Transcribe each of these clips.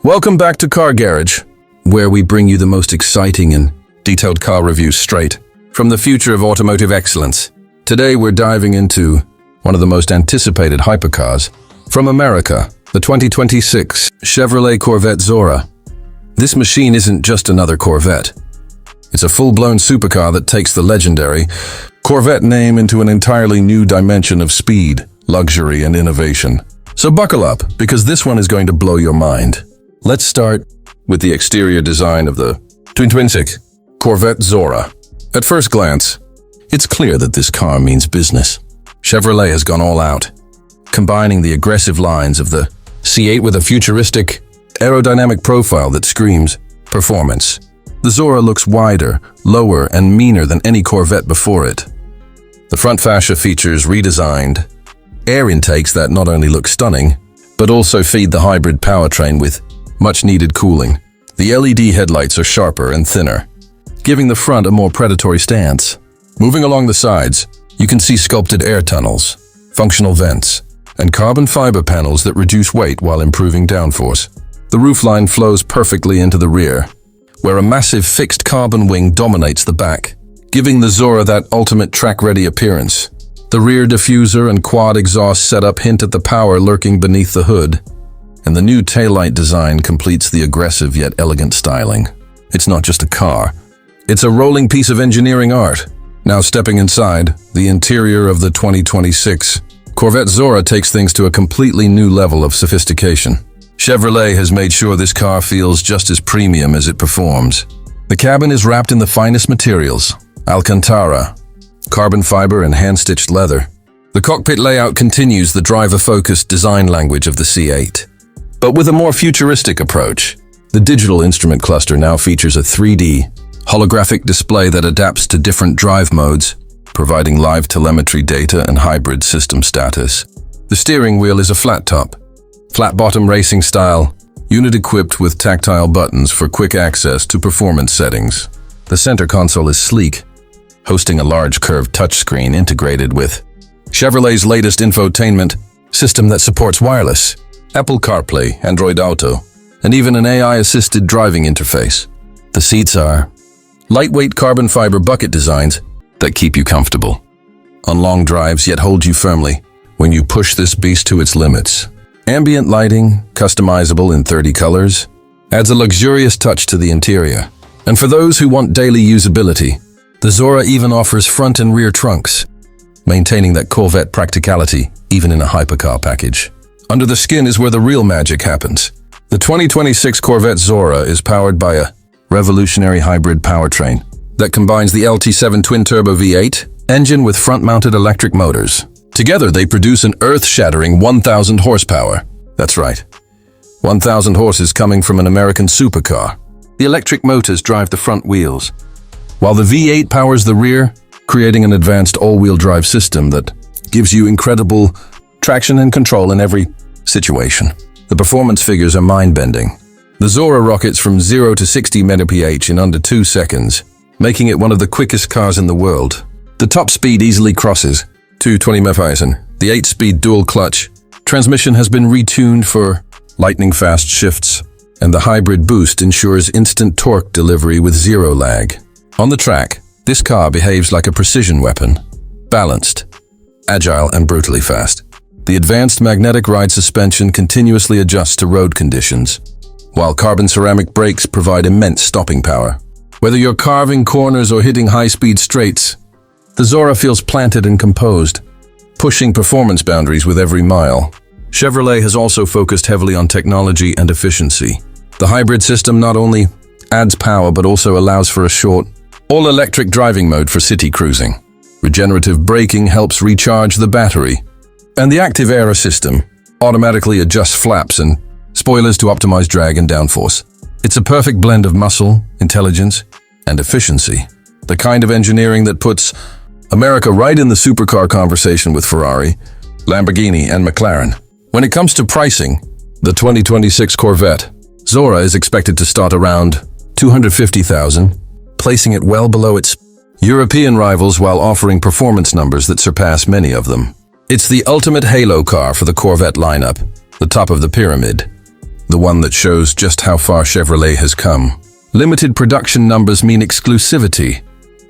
Welcome back to Car Garage, where we bring you the most exciting and detailed car reviews straight from the future of automotive excellence. Today we're diving into one of the most anticipated hypercars from America, the 2026 Chevrolet Corvette Zora. This machine isn't just another Corvette. It's a full-blown supercar that takes the legendary Corvette name into an entirely new dimension of speed, luxury, and innovation. So buckle up, because this one is going to blow your mind. Let's start with the exterior design of the 2026 Corvette Zora. At first glance, it's clear that this car means business. Chevrolet has gone all out, combining the aggressive lines of the C8 with a futuristic, aerodynamic profile that screams performance. The Zora looks wider, lower, and meaner than any Corvette before it. The front fascia features redesigned air intakes that not only look stunning, but also feed the hybrid powertrain with much-needed cooling. The LED headlights are sharper and thinner, giving the front a more predatory stance. Moving along the sides, you can see sculpted air tunnels, functional vents, and carbon fiber panels that reduce weight while improving downforce. The roofline flows perfectly into the rear, where a massive fixed carbon wing dominates the back, giving the Zora that ultimate track-ready appearance. The rear diffuser and quad exhaust setup hint at the power lurking beneath the hood, and the new taillight design completes the aggressive yet elegant styling. It's not just a car, it's a rolling piece of engineering art. Now stepping inside, the interior of the 2026 Corvette Zora takes things to a completely new level of sophistication. Chevrolet has made sure this car feels just as premium as it performs. The cabin is wrapped in the finest materials, Alcantara, carbon fiber, and hand-stitched leather. The cockpit layout continues the driver-focused design language of the C8. But with a more futuristic approach, the digital instrument cluster now features a 3D, holographic display that adapts to different drive modes, providing live telemetry data and hybrid system status. The steering wheel is a flat-top, flat-bottom racing style, unit equipped with tactile buttons for quick access to performance settings. The center console is sleek, hosting a large curved touchscreen integrated with Chevrolet's latest infotainment system that supports wireless, Apple CarPlay, Android Auto, and even an AI-assisted driving interface. The seats are lightweight carbon fiber bucket designs that keep you comfortable on long drives yet hold you firmly when you push this beast to its limits. Ambient lighting, customizable in 30 colors, adds a luxurious touch to the interior. And for those who want daily usability, the Zora even offers front and rear trunks, maintaining that Corvette practicality even in a hypercar package. Under the skin is where the real magic happens. The 2026 Corvette Zora is powered by a revolutionary hybrid powertrain that combines the LT7 twin-turbo V8 engine with front-mounted electric motors. Together, they produce an earth-shattering 1,000 horsepower. That's right, 1,000 horses coming from an American supercar. The electric motors drive the front wheels, while the V8 powers the rear, creating an advanced all-wheel drive system that gives you incredible traction and control in every situation. The performance figures are mind-bending. The Zora rockets from 0 to 60 mph in under 2 seconds, making it one of the quickest cars in the world. The top speed easily crosses 220 mph. The 8-speed dual-clutch transmission has been retuned for lightning-fast shifts, and the hybrid boost ensures instant torque delivery with zero lag. On the track, this car behaves like a precision weapon, balanced, agile, and brutally fast. The advanced magnetic ride suspension continuously adjusts to road conditions, while carbon ceramic brakes provide immense stopping power. Whether you're carving corners or hitting high-speed straights, the Zora feels planted and composed, pushing performance boundaries with every mile. Chevrolet has also focused heavily on technology and efficiency. The hybrid system not only adds power but also allows for a short, all-electric driving mode for city cruising. Regenerative braking helps recharge the battery, and the active aero system automatically adjusts flaps and spoilers to optimize drag and downforce. It's a perfect blend of muscle, intelligence, and efficiency. The kind of engineering that puts America right in the supercar conversation with Ferrari, Lamborghini, and McLaren. When it comes to pricing, the 2026 Corvette Zora is expected to start around $250,000, placing it well below its European rivals while offering performance numbers that surpass many of them. It's the ultimate halo car for the Corvette lineup, the top of the pyramid. The one that shows just how far Chevrolet has come. Limited production numbers mean exclusivity,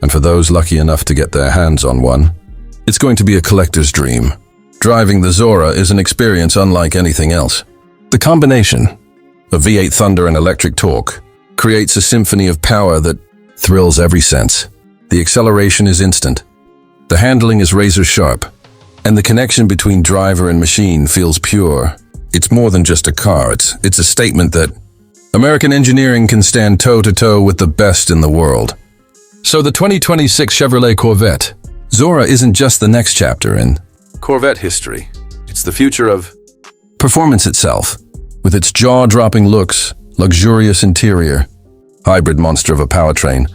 and for those lucky enough to get their hands on one, it's going to be a collector's dream. Driving the Zora is an experience unlike anything else. The combination of V8 thunder and electric torque creates a symphony of power that thrills every sense. The acceleration is instant, the handling is razor sharp, and the connection between driver and machine feels pure. It's more than just a car, it's a statement that American engineering can stand toe-to-toe with the best in the world. So the 2026 Chevrolet Corvette Zora isn't just the next chapter in Corvette history. It's the future of performance itself, with its jaw-dropping looks, luxurious interior, hybrid monster of a powertrain,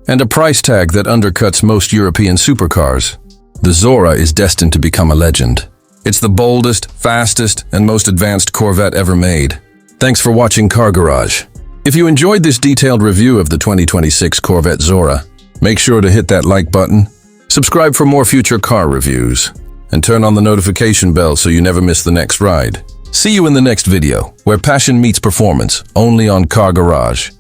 and a price tag that undercuts most European supercars. The Zora is destined to become a legend. It's the boldest, fastest, and most advanced Corvette ever made. Thanks for watching Car Garage. If you enjoyed this detailed review of the 2026 Corvette Zora, make sure to hit that like button, subscribe for more future car reviews, and turn on the notification bell so you never miss the next ride. See you in the next video, where passion meets performance, only on Car Garage.